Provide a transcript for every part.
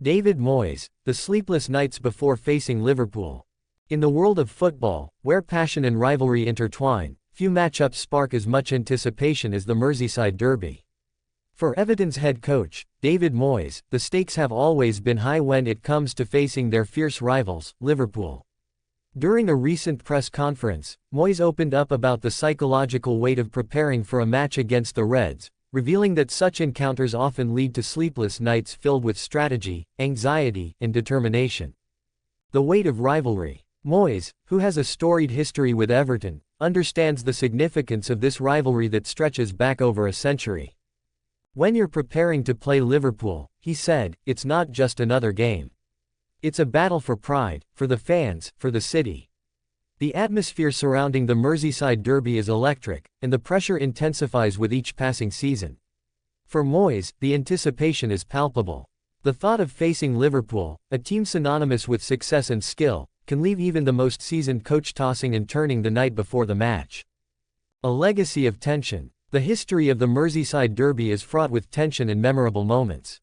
David Moyes, the sleepless nights before facing Liverpool. In the world of football, where passion and rivalry intertwine, few matchups spark as much anticipation as the Merseyside derby. For Everton's head coach, David Moyes, the stakes have always been high when it comes to facing their fierce rivals, Liverpool. During a recent press conference, Moyes opened up about the psychological weight of preparing for a match against the Reds, revealing that such encounters often lead to sleepless nights filled with strategy, anxiety, and determination. The weight of rivalry. Moyes, who has a storied history with Everton, understands the significance of this rivalry that stretches back over a century. When you're preparing to play Liverpool, he said, it's not just another game. It's a battle for pride, for the fans, for the city. The atmosphere surrounding the Merseyside derby is electric, and the pressure intensifies with each passing season. For Moyes, the anticipation is palpable. The thought of facing Liverpool, a team synonymous with success and skill, can leave even the most seasoned coach tossing and turning the night before the match. A legacy of tension. The history of the Merseyside derby is fraught with tension and memorable moments.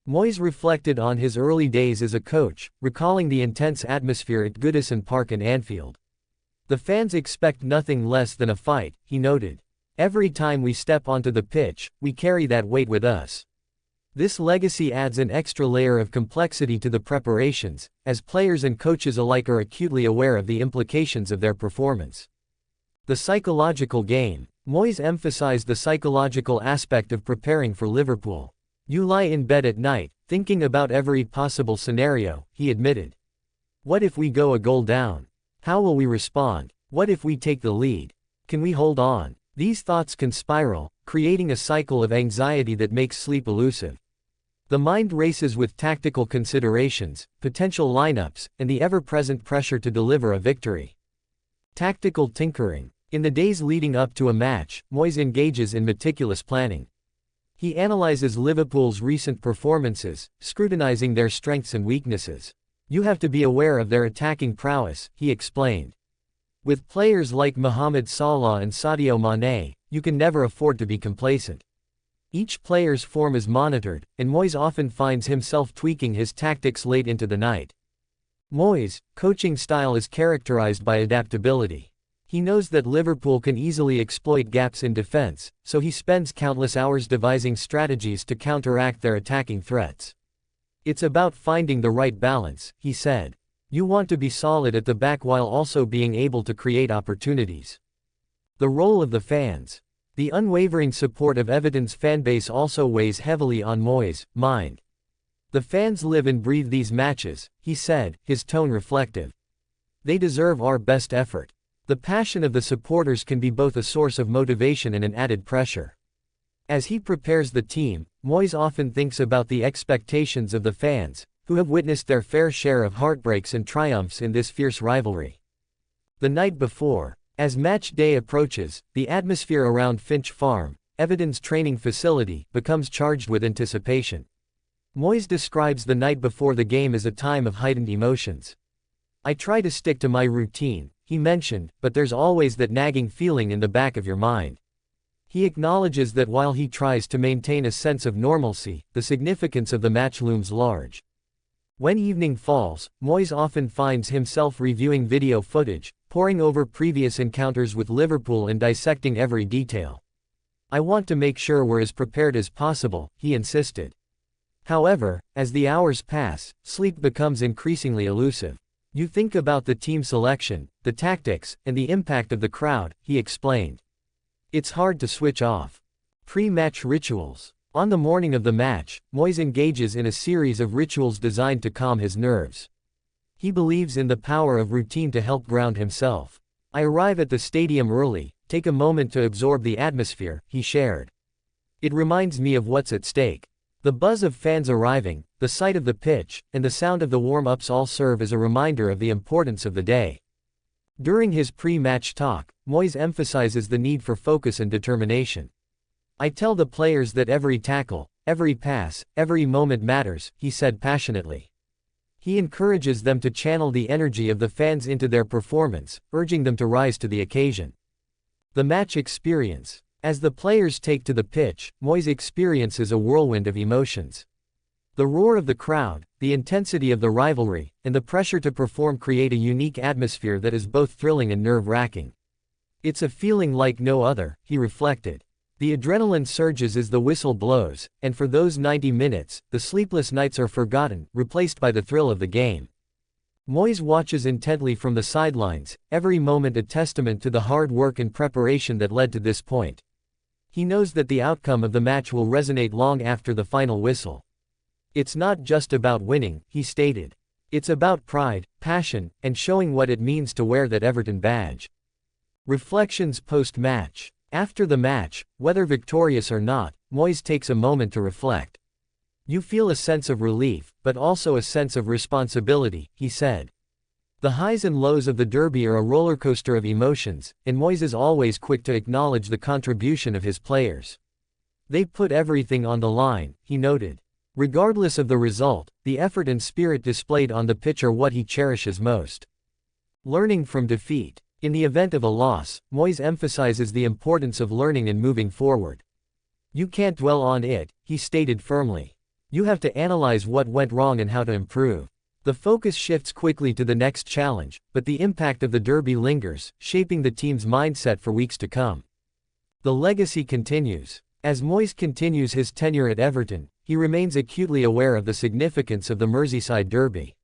Moyes reflected on his early days as a coach, recalling the intense atmosphere at Goodison Park and Anfield. The fans expect nothing less than a fight, he noted. Every time we step onto the pitch, we carry that weight with us. This legacy adds an extra layer of complexity to the preparations, as players and coaches alike are acutely aware of the implications of their performance. The psychological game. Moyes emphasized the psychological aspect of preparing for Liverpool. You lie in bed at night, thinking about every possible scenario, he admitted. What if we go a goal down? How will we respond? What if we take the lead? Can we hold on? These thoughts can spiral, creating a cycle of anxiety that makes sleep elusive. The mind races with tactical considerations, potential lineups, and the ever-present pressure to deliver a victory. Tactical tinkering. In the days leading up to a match, Moyes engages in meticulous planning. He analyzes Liverpool's recent performances, scrutinizing their strengths and weaknesses. You have to be aware of their attacking prowess, he explained. With players like Mohamed Salah and Sadio Mane, you can never afford to be complacent. Each player's form is monitored, and Moyes often finds himself tweaking his tactics late into the night. Moyes' coaching style is characterized by adaptability. He knows that Liverpool can easily exploit gaps in defense, so he spends countless hours devising strategies to counteract their attacking threats. It's about finding the right balance, he said. You want to be solid at the back while also being able to create opportunities. The role of the fans. The unwavering support of Everton's fanbase also weighs heavily on Moyes' mind. The fans live and breathe these matches, he said, his tone reflective. They deserve our best effort. The passion of the supporters can be both a source of motivation and an added pressure. As he prepares the team, Moyes often thinks about the expectations of the fans, who have witnessed their fair share of heartbreaks and triumphs in this fierce rivalry. The night before. As match day approaches, the atmosphere around Finch Farm, Everton's training facility, becomes charged with anticipation. Moyes describes the night before the game as a time of heightened emotions. I try to stick to my routine, he mentioned, but there's always that nagging feeling in the back of your mind. He acknowledges that while he tries to maintain a sense of normalcy, the significance of the match looms large. When evening falls, Moyes often finds himself reviewing video footage, poring over previous encounters with Liverpool and dissecting every detail. I want to make sure we're as prepared as possible, he insisted. However, as the hours pass, sleep becomes increasingly elusive. You think about the team selection, the tactics, and the impact of the crowd, he explained. It's hard to switch off. Pre-match rituals. On the morning of the match, Moyes engages in a series of rituals designed to calm his nerves. He believes in the power of routine to help ground himself. I arrive at the stadium early, take a moment to absorb the atmosphere, he shared. It reminds me of what's at stake. The buzz of fans arriving, the sight of the pitch, and the sound of the warm-ups all serve as a reminder of the importance of the day. During his pre-match talk, Moyes emphasizes the need for focus and determination. I tell the players that every tackle, every pass, every moment matters, he said passionately. He encourages them to channel the energy of the fans into their performance, urging them to rise to the occasion. The match experience. As the players take to the pitch, Moyes experiences a whirlwind of emotions. The roar of the crowd, the intensity of the rivalry, and the pressure to perform create a unique atmosphere that is both thrilling and nerve-wracking. It's a feeling like no other, he reflected. The adrenaline surges as the whistle blows, and for those 90 minutes, the sleepless nights are forgotten, replaced by the thrill of the game. Moyes watches intently from the sidelines, every moment a testament to the hard work and preparation that led to this point. He knows that the outcome of the match will resonate long after the final whistle. It's not just about winning, he stated. It's about pride, passion, and showing what it means to wear that Everton badge. Reflections post-match. After the match, whether victorious or not, Moyes takes a moment to reflect. You feel a sense of relief, but also a sense of responsibility, he said. The highs and lows of the derby are a rollercoaster of emotions, and Moyes is always quick to acknowledge the contribution of his players. They put everything on the line, he noted. Regardless of the result, the effort and spirit displayed on the pitch are what he cherishes most. Learning from defeat. In the event of a loss, Moyes emphasizes the importance of learning and moving forward. You can't dwell on it, he stated firmly. You have to analyze what went wrong and how to improve. The focus shifts quickly to the next challenge, but the impact of the derby lingers, shaping the team's mindset for weeks to come. The legacy continues. As Moyes continues his tenure at Everton, he remains acutely aware of the significance of the Merseyside derby.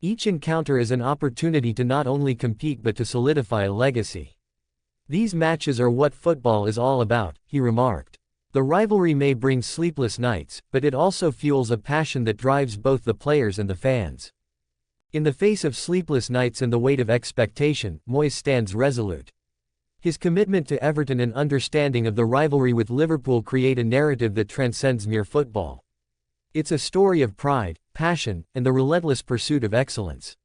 Each encounter is an opportunity to not only compete but to solidify a legacy. These matches are what football is all about, he remarked. The rivalry may bring sleepless nights, but it also fuels a passion that drives both the players and the fans. In the face of sleepless nights and the weight of expectation, Moyes stands resolute. His commitment to Everton and understanding of the rivalry with Liverpool create a narrative that transcends mere football. It's a story of pride, passion, and the relentless pursuit of excellence.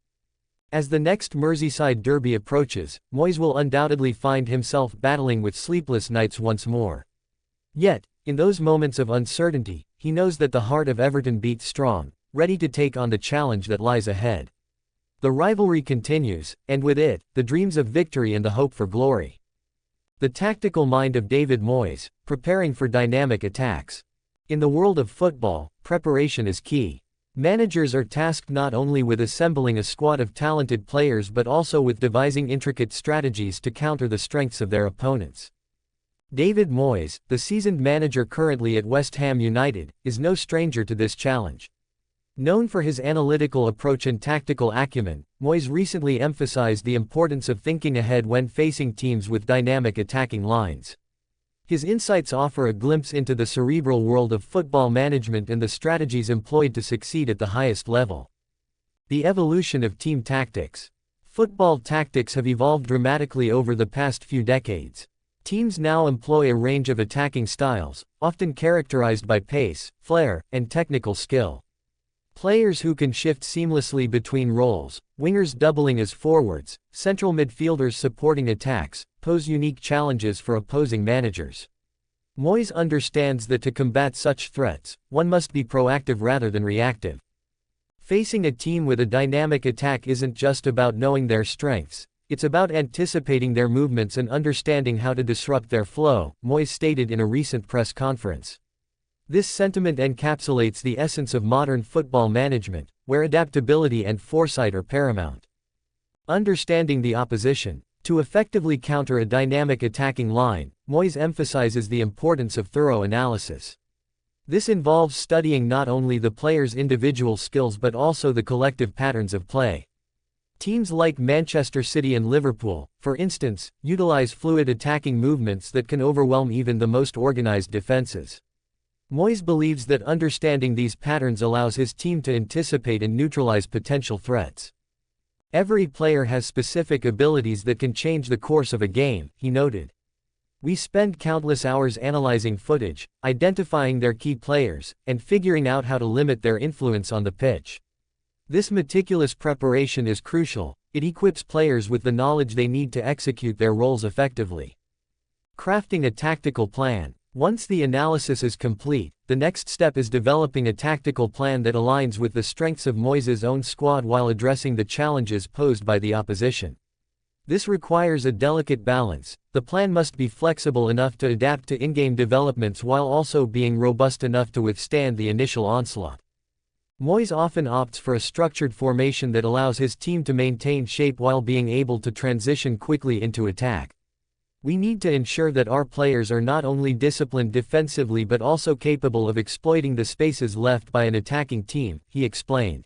As the next Merseyside derby approaches, Moyes will undoubtedly find himself battling with sleepless nights once more. Yet, in those moments of uncertainty, he knows that the heart of Everton beats strong, ready to take on the challenge that lies ahead. The rivalry continues, and with it, the dreams of victory and the hope for glory. The tactical mind of David Moyes, preparing for dynamic attacks. In the world of football, preparation is key. Managers are tasked not only with assembling a squad of talented players but also with devising intricate strategies to counter the strengths of their opponents. David Moyes, the seasoned manager currently at West Ham United, is no stranger to this challenge. Known for his analytical approach and tactical acumen, Moyes recently emphasized the importance of thinking ahead when facing teams with dynamic attacking lines. His insights offer a glimpse into the cerebral world of football management and the strategies employed to succeed at the highest level. The evolution of team tactics. Football tactics have evolved dramatically over the past few decades. Teams now employ a range of attacking styles, often characterized by pace, flair, and technical skill. Players who can shift seamlessly between roles, wingers doubling as forwards, central midfielders supporting attacks, pose unique challenges for opposing managers. Moyes understands that to combat such threats, one must be proactive rather than reactive. Facing a team with a dynamic attack isn't just about knowing their strengths, it's about anticipating their movements and understanding how to disrupt their flow, Moyes stated in a recent press conference. This sentiment encapsulates the essence of modern football management, where adaptability and foresight are paramount. Understanding the opposition. To effectively counter a dynamic attacking line, Moyes emphasizes the importance of thorough analysis. This involves studying not only the player's individual skills but also the collective patterns of play. Teams like Manchester City and Liverpool, for instance, utilize fluid attacking movements that can overwhelm even the most organized defenses. Moyes believes that understanding these patterns allows his team to anticipate and neutralize potential threats. Every player has specific abilities that can change the course of a game, he noted. We spend countless hours analyzing footage, identifying their key players, and figuring out how to limit their influence on the pitch. This meticulous preparation is crucial. It equips players with the knowledge they need to execute their roles effectively. Crafting a tactical plan. Once the analysis is complete, the next step is developing a tactical plan that aligns with the strengths of Moyes' own squad while addressing the challenges posed by the opposition. This requires a delicate balance. The plan must be flexible enough to adapt to in-game developments while also being robust enough to withstand the initial onslaught. Moyes often opts for a structured formation that allows his team to maintain shape while being able to transition quickly into attack. We need to ensure that our players are not only disciplined defensively but also capable of exploiting the spaces left by an attacking team, he explained.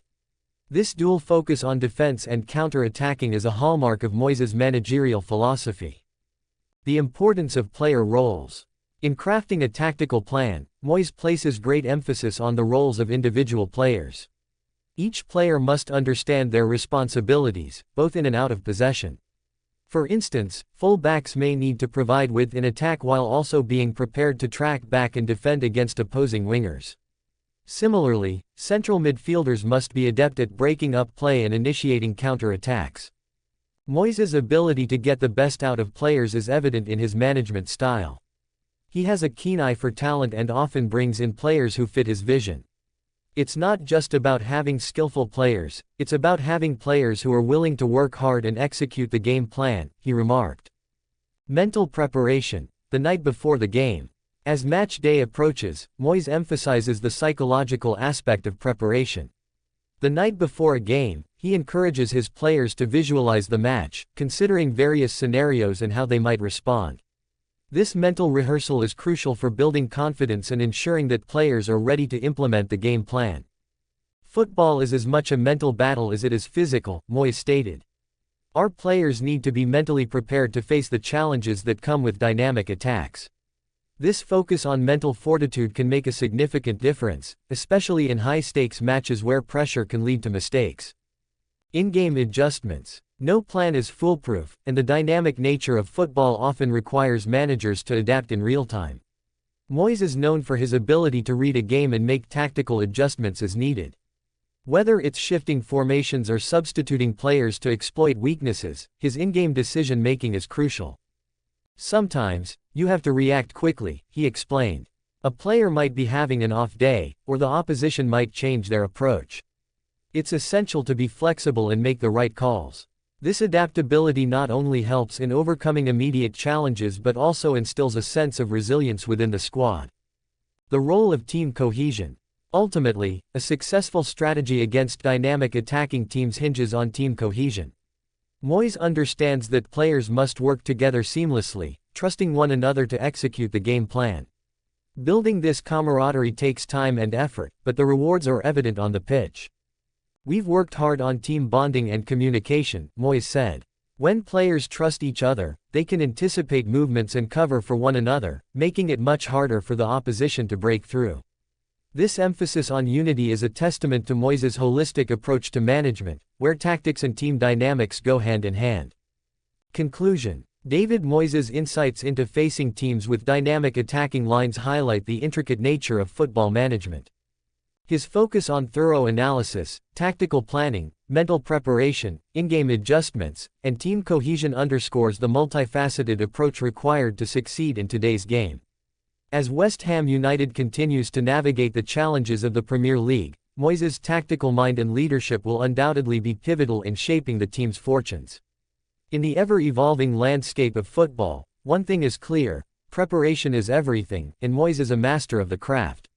This dual focus on defense and counter-attacking is a hallmark of Moyes' managerial philosophy. The importance of player roles. In crafting a tactical plan, Moyes places great emphasis on the roles of individual players. Each player must understand their responsibilities, both in and out of possession. For instance, full-backs may need to provide width in attack while also being prepared to track back and defend against opposing wingers. Similarly, central midfielders must be adept at breaking up play and initiating counter-attacks. Moyes' ability to get the best out of players is evident in his management style. He has a keen eye for talent and often brings in players who fit his vision. It's not just about having skillful players, it's about having players who are willing to work hard and execute the game plan, he remarked. Mental preparation. The night before the game. As match day approaches, Moyes emphasizes the psychological aspect of preparation. The night before a game, he encourages his players to visualize the match, considering various scenarios and how they might respond. This mental rehearsal is crucial for building confidence and ensuring that players are ready to implement the game plan. Football is as much a mental battle as it is physical, Moyes stated. Our players need to be mentally prepared to face the challenges that come with dynamic attacks. This focus on mental fortitude can make a significant difference, especially in high-stakes matches where pressure can lead to mistakes. In-game adjustments. No plan is foolproof, and the dynamic nature of football often requires managers to adapt in real time. Moyes is known for his ability to read a game and make tactical adjustments as needed. Whether it's shifting formations or substituting players to exploit weaknesses, his in-game decision-making is crucial. Sometimes, you have to react quickly, he explained. A player might be having an off day, or the opposition might change their approach. It's essential to be flexible and make the right calls. This adaptability not only helps in overcoming immediate challenges but also instills a sense of resilience within the squad. The role of team cohesion. Ultimately, a successful strategy against dynamic attacking teams hinges on team cohesion. Moyes understands that players must work together seamlessly, trusting one another to execute the game plan. Building this camaraderie takes time and effort, but the rewards are evident on the pitch. We've worked hard on team bonding and communication, Moyes said. When players trust each other, they can anticipate movements and cover for one another, making it much harder for the opposition to break through. This emphasis on unity is a testament to Moyes' holistic approach to management, where tactics and team dynamics go hand in hand. Conclusion. David Moyes' insights into facing teams with dynamic attacking lines highlight the intricate nature of football management. His focus on thorough analysis, tactical planning, mental preparation, in-game adjustments, and team cohesion underscores the multifaceted approach required to succeed in today's game. As West Ham United continues to navigate the challenges of the Premier League, Moyes' tactical mind and leadership will undoubtedly be pivotal in shaping the team's fortunes. In the ever-evolving landscape of football, one thing is clear: preparation is everything, and Moyes is a master of the craft.